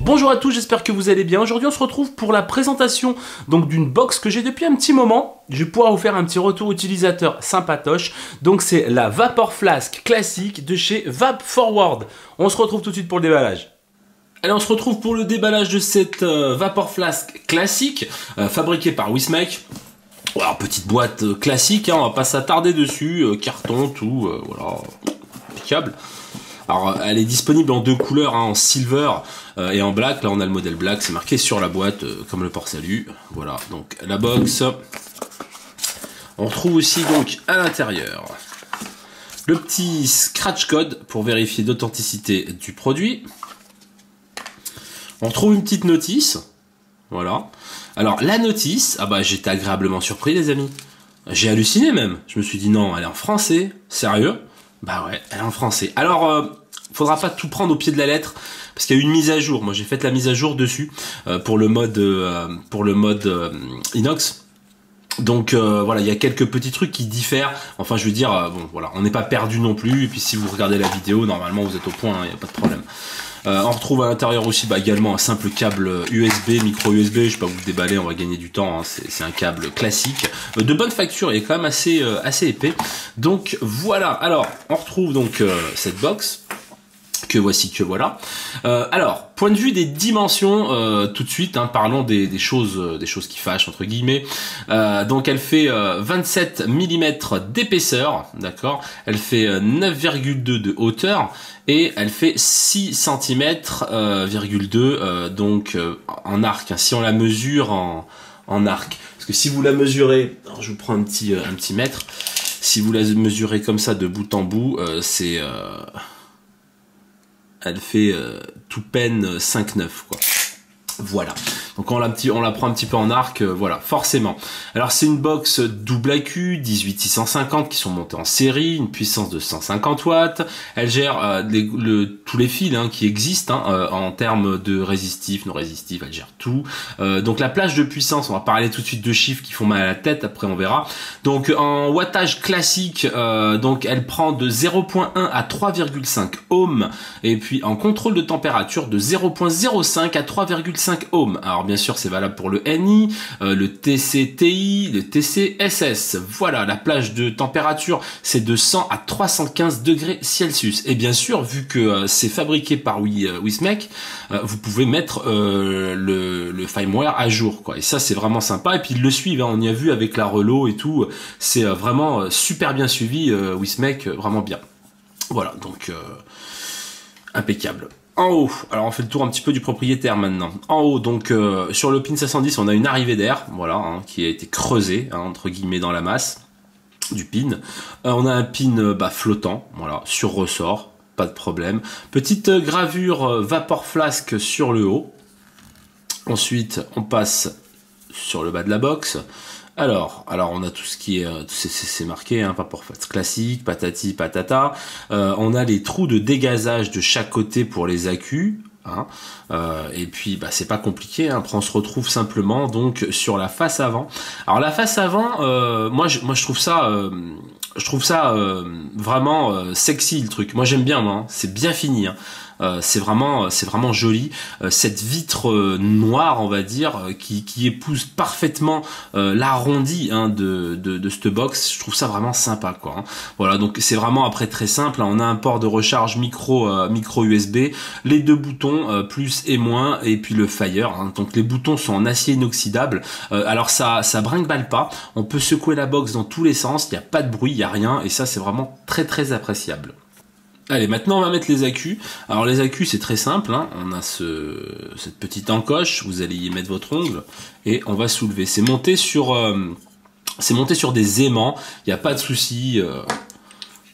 Bonjour à tous, j'espère que vous allez bien. Aujourd'hui on se retrouve pour la présentation donc d'une box que j'ai depuis un petit moment. Je vais pouvoir vous faire un petit retour utilisateur sympatoche. Donc c'est la Vapor Flask classique de chez Vap Forward. On se retrouve tout de suite pour le déballage. Allez, on se retrouve pour le déballage de cette Vapor Flask classique fabriquée par Wismec. Alors petite boîte classique, hein, on va pas s'attarder dessus, carton, tout, voilà, impeccable. Alors elle est disponible en deux couleurs, hein, en silver et en black. Là on a le modèle black, c'est marqué sur la boîte comme le port salut. Voilà, donc la box. On retrouve aussi donc à l'intérieur le petit scratch code pour vérifier l'authenticité du produit. On retrouve une petite notice. Voilà. Alors la notice, ah bah j'étais agréablement surpris les amis. J'ai halluciné même. Je me suis dit non, elle est en français, sérieux? Bah ouais, elle est en français. Alors, faudra pas tout prendre au pied de la lettre, parce qu'il y a eu une mise à jour. Moi, j'ai fait la mise à jour dessus pour le mode inox. Donc voilà, il y a quelques petits trucs qui diffèrent. Enfin, je veux dire, bon, voilà, on n'est pas perdu non plus. Et puis, si vous regardez la vidéo, normalement, vous êtes au point, il n'y a pas de problème. On retrouve à l'intérieur aussi également un simple câble USB, micro USB, je vais pas vous le déballer, on va gagner du temps, hein. C'est un câble classique, de bonne facture, il est quand même assez épais. Donc voilà, alors on retrouve donc cette box, que voici, que voilà. Alors, point de vue des dimensions, tout de suite, hein, parlons des choses qui fâchent, entre guillemets. Donc elle fait 27 mm d'épaisseur, d'accord. Elle fait 9,2 de hauteur et elle fait 6 cm,2 donc en arc. Hein, si on la mesure en arc, parce que si vous la mesurez, alors je vous prends un petit mètre. Si vous la mesurez comme ça de bout en bout, c'est elle fait tout peine 5,9 quoi. Voilà. Donc on la prend un petit peu en arc, voilà, forcément. Alors c'est une box double AQ, 18650 qui sont montés en série, une puissance de 150 watts. Elle gère tous les fils hein, qui existent hein, en termes de résistifs, non résistifs, elle gère tout. Donc la plage de puissance, on va parler tout de suite de chiffres qui font mal à la tête, après on verra. Donc en wattage classique, donc elle prend de 0.1 à 3,5 ohms, et puis en contrôle de température de 0.05 à 3,5 ohms. Alors bien sûr c'est valable pour le NI, le TCTI, le TCSS. Voilà, la plage de température c'est de 100 à 315 degrés Celsius. Et bien sûr vu que c'est fabriqué par Wismec, vous pouvez mettre le firmware à jour quoi. Et ça c'est vraiment sympa. Et puis ils le suivent, hein. On y a vu avec la Relo et tout. C'est vraiment super bien suivi, Wismec, vraiment bien. Voilà, donc impeccable. En haut, alors on fait le tour un petit peu du propriétaire maintenant. En haut, donc sur le pin 510, on a une arrivée d'air, voilà, hein, qui a été creusée, hein, entre guillemets, dans la masse du pin. On a un pin flottant, voilà, sur ressort, pas de problème. Petite gravure Vapor Flask sur le haut. Ensuite, on passe sur le bas de la box. Alors on a tout ce qui est, c'est marqué, hein, Vapor Flask classique, patati patata. On a les trous de dégazage de chaque côté pour les accus. Hein. Et puis c'est pas compliqué, hein. Après on se retrouve simplement donc sur la face avant. Alors la face avant, moi je trouve ça vraiment sexy le truc. Moi j'aime bien, moi, hein. C'est bien fini, hein. C'est vraiment joli, cette vitre noire on va dire qui épouse parfaitement l'arrondi hein, de cette box. Je trouve ça vraiment sympa quoi, hein. Voilà, donc c'est vraiment après très simple, hein. On a un port de recharge micro USB, les deux boutons plus et moins, et puis le fire, hein. Donc les boutons sont en acier inoxydable, alors ça brinque-balle pas, on peut secouer la box dans tous les sens, il n'y a pas de bruit, il n'y a rien, et ça c'est vraiment très appréciable. Allez, maintenant on va mettre les accus. Alors les accus c'est très simple, hein. On a cette petite encoche, vous allez y mettre votre ongle et on va soulever. C'est monté sur des aimants, il n'y a pas de souci.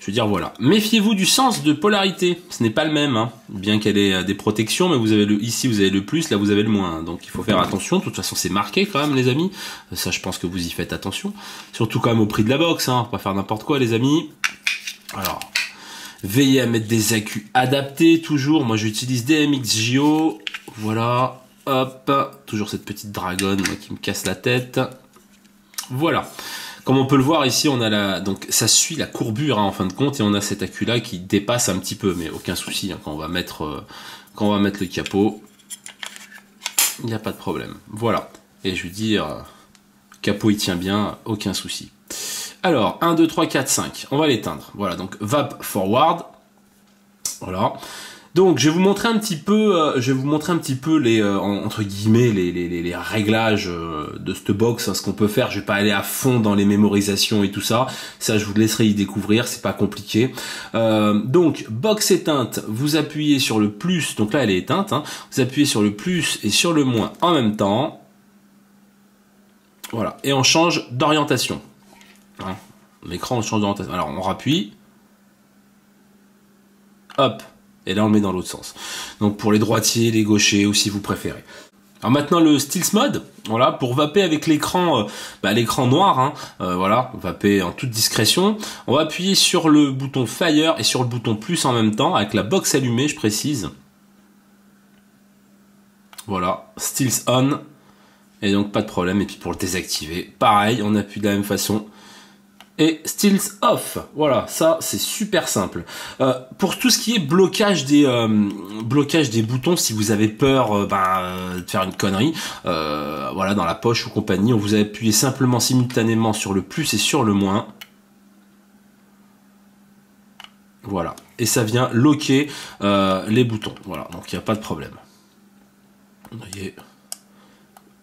Je veux dire voilà. Méfiez-vous du sens de polarité, ce n'est pas le même, hein. Bien qu'elle ait des protections, mais vous avez ici vous avez le plus, là vous avez le moins. Donc il faut faire attention. De toute façon c'est marqué quand même les amis. Ça je pense que vous y faites attention. Surtout quand même au prix de la box, hein. Faut pas faire n'importe quoi les amis. Alors. Veillez à mettre des accus adaptés toujours. Moi j'utilise DMX JO. Voilà. Hop, toujours cette petite dragonne moi, qui me casse la tête. Voilà. Comme on peut le voir ici, on a la, donc ça suit la courbure hein, en fin de compte, et on a cet accu là qui dépasse un petit peu, mais aucun souci hein, quand on va mettre le capot, il n'y a pas de problème. Voilà. Et je veux dire, capot il tient bien, aucun souci. Alors 1, 2, 3, 4, 5, on va l'éteindre. Voilà, donc VAP forward. Voilà. Donc je vais vous montrer un petit peu, les entre guillemets les réglages de cette box, hein, ce qu'on peut faire. Je vais pas aller à fond dans les mémorisations et tout ça. Ça je vous laisserai y découvrir, c'est pas compliqué. Donc box éteinte, vous appuyez sur le plus. Donc là elle est éteinte. Hein, vous appuyez sur le plus et sur le moins en même temps. Voilà. Et on change d'orientation. Hein, l'écran on change d'orientation. Alors on rappuie. Hop. Et là, on le met dans l'autre sens. Donc, pour les droitiers, les gauchers, ou si vous préférez. Alors maintenant, le Stealth Mode, voilà, pour vaper avec l'écran l'écran noir, hein, voilà, vaper en toute discrétion. On va appuyer sur le bouton Fire et sur le bouton plus en même temps, avec la box allumée, je précise. Voilà, Stealth On. Et donc, pas de problème. Et puis, pour le désactiver, pareil, on appuie de la même façon. Et Stealth Off, voilà, ça c'est super simple. Pour tout ce qui est blocage des boutons, si vous avez peur de faire une connerie, voilà, dans la poche ou compagnie, on vous appuie simplement simultanément sur le plus et sur le moins. Voilà, et ça vient locker les boutons. Voilà, donc il n'y a pas de problème. Vous voyez.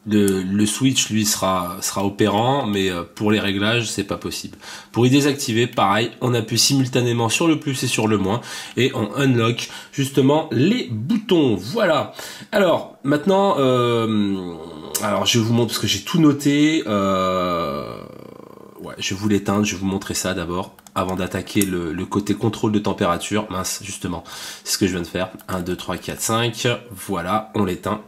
Le switch lui sera opérant, mais pour les réglages c'est pas possible. Pour y désactiver, pareil, on appuie simultanément sur le plus et sur le moins et on unlock justement les boutons. Voilà. Alors maintenant, alors je vais vous montrer parce que j'ai tout noté. Ouais, je vais vous l'éteindre, je vais vous montrer ça d'abord avant d'attaquer le côté contrôle de température. Mince, justement, c'est ce que je viens de faire. 1, 2, 3, 4, 5. Voilà, on l'éteint.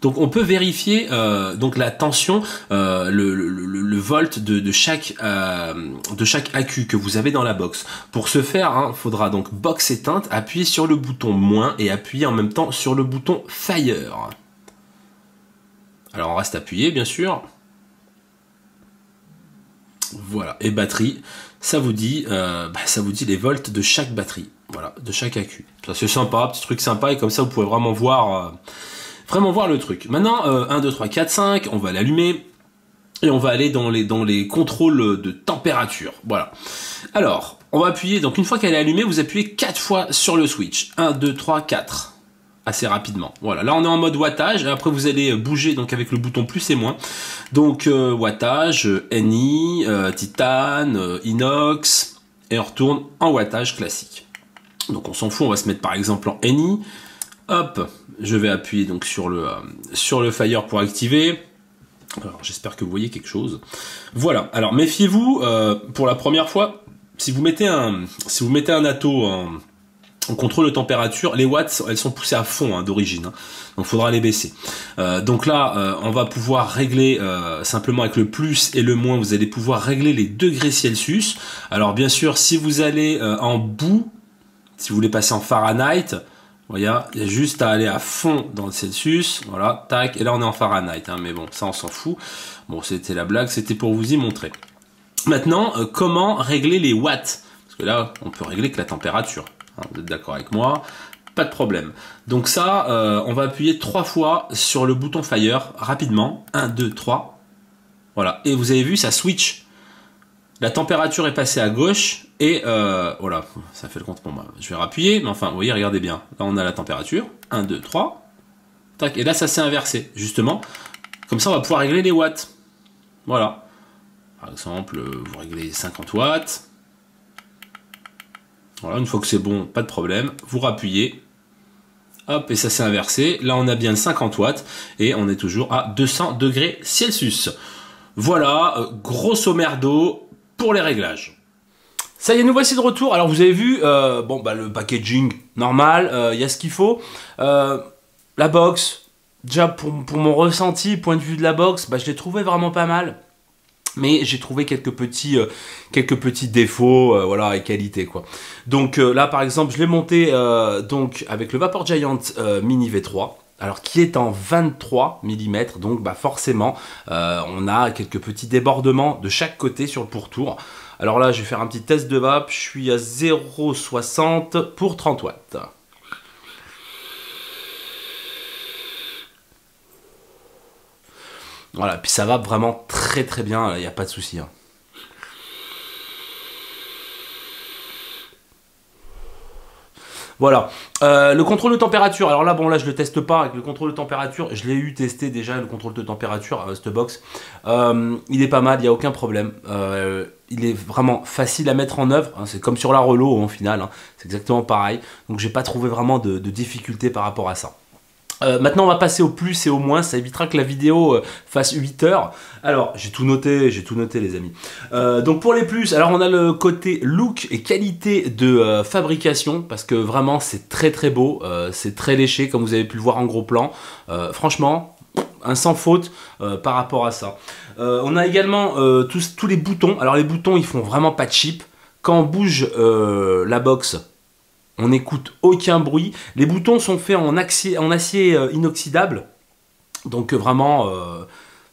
Donc on peut vérifier donc la tension, le volt de chaque accu que vous avez dans la box. Pour ce faire, hein, faudra donc box éteinte, appuyer sur le bouton moins et appuyer en même temps sur le bouton Fire. Alors on reste appuyé bien sûr. Voilà, et batterie, ça vous dit les volts de chaque batterie, voilà, de chaque accu. Ça c'est sympa, petit truc sympa et comme ça vous pouvez vraiment voir le truc. Maintenant, 1, 2, 3, 4, 5, on va l'allumer et on va aller dans les contrôles de température. Voilà. Alors, on va appuyer, donc une fois qu'elle est allumée, vous appuyez 4 fois sur le switch. 1, 2, 3, 4. Assez rapidement. Voilà, là on est en mode wattage, et après vous allez bouger donc avec le bouton plus et moins. Donc wattage, Ni, titane, inox, et on retourne en wattage classique. Donc on s'en fout, on va se mettre par exemple en Ni. Hop, je vais appuyer donc sur le Fire pour activer. Alors j'espère que vous voyez quelque chose. Voilà. Alors méfiez-vous pour la première fois, si vous mettez un atto en contrôle de température, les watts elles sont poussées à fond hein, d'origine. Hein, donc faudra les baisser. Donc là on va pouvoir régler simplement avec le plus et le moins, vous allez pouvoir régler les degrés Celsius. Alors bien sûr si vous allez en bout, si vous voulez passer en Fahrenheit. Il y a juste à aller à fond dans le Celsius, voilà, tac, et là on est en Fahrenheit, hein, mais bon, ça on s'en fout. Bon, c'était la blague, c'était pour vous y montrer. Maintenant, comment régler les watts? Parce que là, on peut régler que la température. Hein, vous êtes d'accord avec moi? Pas de problème. Donc ça, on va appuyer 3 fois sur le bouton Fire, rapidement. 1, 2, 3. Voilà, et vous avez vu, ça switch. La température est passée à gauche et voilà, ça fait le compte pour moi. Je vais rappuyer, mais enfin, vous voyez, regardez bien. Là, on a la température. 1, 2, 3. Tac, et là, ça s'est inversé, justement. Comme ça, on va pouvoir régler les watts. Voilà. Par exemple, vous réglez 50 watts. Voilà, une fois que c'est bon, pas de problème. Vous rappuyez. Hop, et ça s'est inversé. Là, on a bien 50 watts et on est toujours à 200 degrés Celsius. Voilà, grosso merdo pour les réglages. Ça y est, nous voici de retour. Alors vous avez vu, le packaging normal, y a ce qu'il faut. La box, déjà pour mon ressenti, point de vue de la box, je l'ai trouvé vraiment pas mal. Mais j'ai trouvé quelques petits défauts, voilà, et qualités quoi. Donc là par exemple, je l'ai monté donc avec le Vapor Giant Mini V3. Alors qui est en 23 mm, donc bah forcément on a quelques petits débordements de chaque côté sur le pourtour. Alors là je vais faire un petit test de vape, je suis à 0,60 pour 30 watts. Voilà, puis ça va vraiment très très bien, il n'y a pas de souci. Hein. Voilà, le contrôle de température, alors là, bon là je le teste pas avec le contrôle de température, je l'ai eu testé déjà le contrôle de température, cette box, il est pas mal, il n'y a aucun problème, il est vraiment facile à mettre en œuvre, hein, c'est comme sur la Relo au final, hein, c'est exactement pareil, donc j'ai pas trouvé vraiment de difficulté par rapport à ça. Maintenant on va passer au plus et au moins, ça évitera que la vidéo fasse 8 heures. Alors j'ai tout noté les amis. Donc pour les plus, alors on a le côté look et qualité de fabrication, parce que vraiment c'est très très beau, c'est très léché comme vous avez pu le voir en gros plan. Franchement, un sans faute par rapport à ça. On a également tous les boutons, alors les boutons ils font vraiment pas cheap. Quand on bouge la box, on n'écoute aucun bruit. Les boutons sont faits en acier inoxydable. Donc vraiment...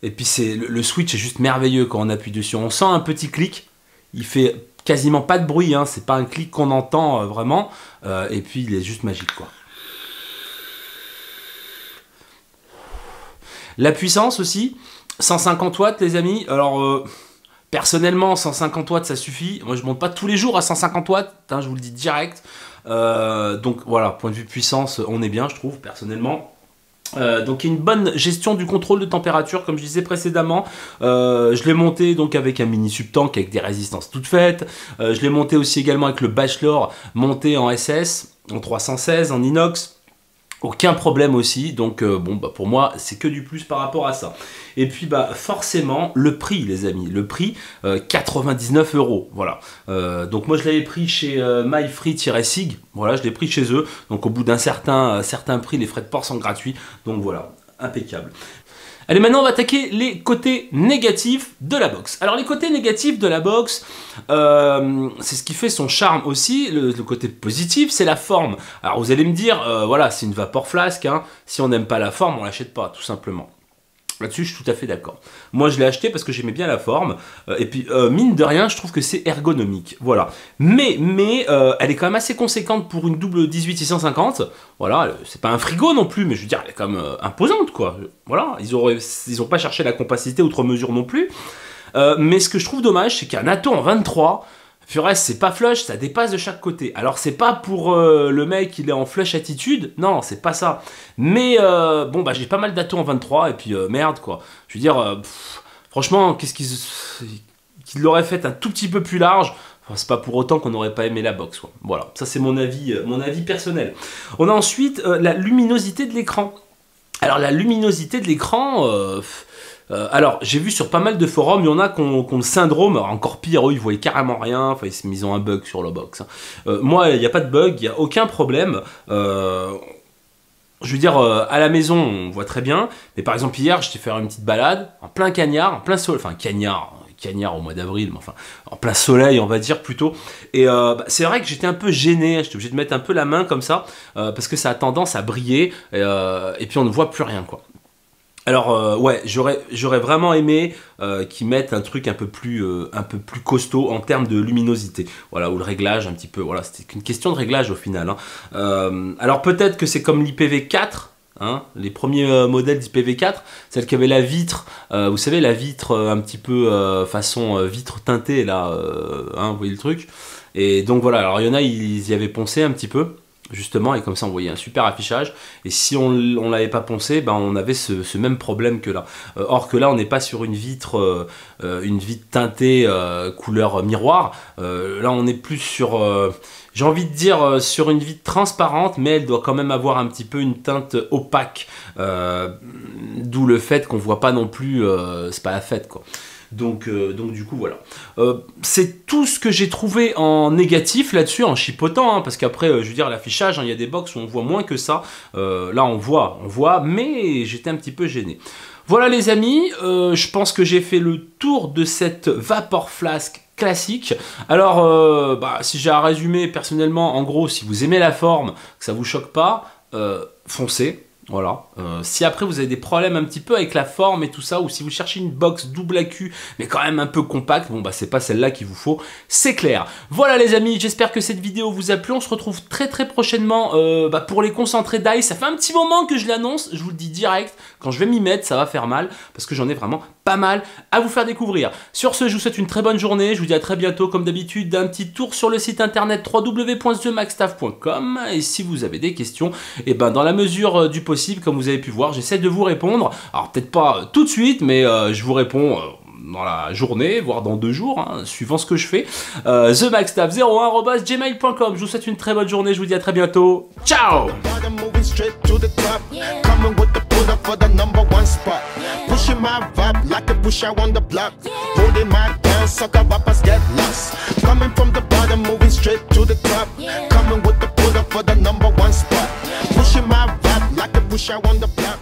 et puis le switch est juste merveilleux quand on appuie dessus. On sent un petit clic. Il fait quasiment pas de bruit. Hein. C'est pas un clic qu'on entend vraiment. Et puis il est juste magique quoi. La puissance aussi. 150 watts les amis. Alors... personnellement, 150 watts, ça suffit. Moi, je monte pas tous les jours à 150 watts, hein, je vous le dis direct. Donc voilà, point de vue puissance, on est bien, je trouve, personnellement. Donc il y a une bonne gestion du contrôle de température, comme je disais précédemment. Je l'ai monté donc avec un mini subtank avec des résistances toutes faites. Je l'ai monté aussi également avec le Bachelor monté en SS, en 316, en inox. Aucun problème aussi, donc bon bah pour moi c'est que du plus par rapport à ça. Et puis bah forcément le prix les amis, le prix 99 €, voilà. Donc moi je l'avais pris chez MyFree-Sig, voilà je l'ai pris chez eux, donc au bout d'un certain prix les frais de port sont gratuits, donc voilà, impeccable. Allez, maintenant on va attaquer les côtés négatifs de la box. Alors les côtés négatifs de la box, c'est ce qui fait son charme aussi. Le côté positif, c'est la forme. Alors vous allez me dire, voilà, c'est une Vapor Flask, hein. Si on n'aime pas la forme, on l'achète pas, tout simplement. Là-dessus, je suis tout à fait d'accord. Moi, je l'ai acheté parce que j'aimais bien la forme. Et puis, mine de rien, je trouve que c'est ergonomique. Voilà. Mais elle est quand même assez conséquente pour une double 18650. Voilà. C'est pas un frigo non plus, mais je veux dire, elle est quand même imposante, quoi. Voilà. Ils ont pas cherché la compacité outre mesure non plus. Mais ce que je trouve dommage, c'est qu'un Atto en 23... Furès, c'est pas flush, ça dépasse de chaque côté. Alors c'est pas pour le mec, il est en flush attitude, non, c'est pas ça. Mais bon, bah j'ai pas mal d'Atto en 23, et puis merde quoi. Je veux dire, franchement, qu'est-ce qu'ils l'auraient fait un tout petit peu plus large. Enfin, c'est pas pour autant qu'on n'aurait pas aimé la box, quoi. Voilà, ça c'est mon avis personnel. On a ensuite la luminosité de l'écran. Alors la luminosité de l'écran... alors, j'ai vu sur pas mal de forums, il y en a qui ont le syndrome, encore pire, eux, ils voyaient carrément rien, enfin, ils ont un bug sur la box. Hein. Moi, il n'y a pas de bug, il n'y a aucun problème. Je veux dire, à la maison, on voit très bien, mais par exemple, hier, j'étais faire une petite balade, en plein cagnard, en plein soleil, enfin, cagnard au mois d'avril, mais enfin, en plein soleil, on va dire, plutôt. Et bah, c'est vrai que j'étais un peu gêné, j'étais obligé de mettre un peu la main comme ça, parce que ça a tendance à briller, et puis on ne voit plus rien, quoi. Alors ouais, j'aurais vraiment aimé qu'ils mettent un truc un peu plus costaud en termes de luminosité. Voilà, ou le réglage un petit peu. Voilà, c'était qu'une question de réglage au final. Hein. Alors peut-être que c'est comme l'IPv4. Hein, les premiers modèles d'IPv4, celle qui avait la vitre, vous savez la vitre un petit peu façon vitre teintée là, hein, vous voyez le truc. Et donc voilà, alors il y en a, ils y avaient poncé un petit peu. Justement, et comme ça on voyait un super affichage, et si on l'avait pas poncé, ben on avait ce même problème que là. Or que là on n'est pas sur une vitre teintée couleur miroir, là on est plus sur, j'ai envie de dire sur une vitre transparente, mais elle doit quand même avoir un petit peu une teinte opaque, d'où le fait qu'on voit pas non plus, c'est pas la fête quoi. Donc du coup voilà. C'est tout ce que j'ai trouvé en négatif là-dessus, en chipotant, hein, parce qu'après, je veux dire, l'affichage, hein, il y a des box où on voit moins que ça. Là on voit, mais j'étais un petit peu gêné. Voilà les amis, je pense que j'ai fait le tour de cette Vapor Flask classique. Alors, si j'ai à résumer personnellement, en gros, si vous aimez la forme, que ça vous choque pas, foncez. Voilà. Si après vous avez des problèmes un petit peu avec la forme et tout ça, ou si vous cherchez une box double AQ, mais quand même un peu compacte, bon bah c'est pas celle-là qu'il vous faut, c'est clair. Voilà les amis, j'espère que cette vidéo vous a plu. On se retrouve très prochainement pour les concentrés d'ail. Ça fait un petit moment que je l'annonce, je vous le dis direct, quand je vais m'y mettre, ça va faire mal, parce que j'en ai vraiment pas mal à vous faire découvrir. Sur ce, je vous souhaite une très bonne journée, je vous dis à très bientôt, comme d'habitude, d'un petit tour sur le site internet www.themaxstaff.com, et si vous avez des questions, et ben dans la mesure du possible, comme vous avez pu voir, j'essaie de vous répondre. Alors peut-être pas tout de suite, mais je vous réponds dans la journée, voire dans 2 jours, hein, suivant ce que je fais. themaxstaff01@gmail.com. Je vous souhaite une très bonne journée, je vous dis à très bientôt. Ciao. Pushing my vibe like a pusher on the block. Holding my down, sucker rappers get lost. Coming from the bottom, moving straight to the top. Coming with the pull up for the #1 spot. Pushing my vibe like a pusher on the block.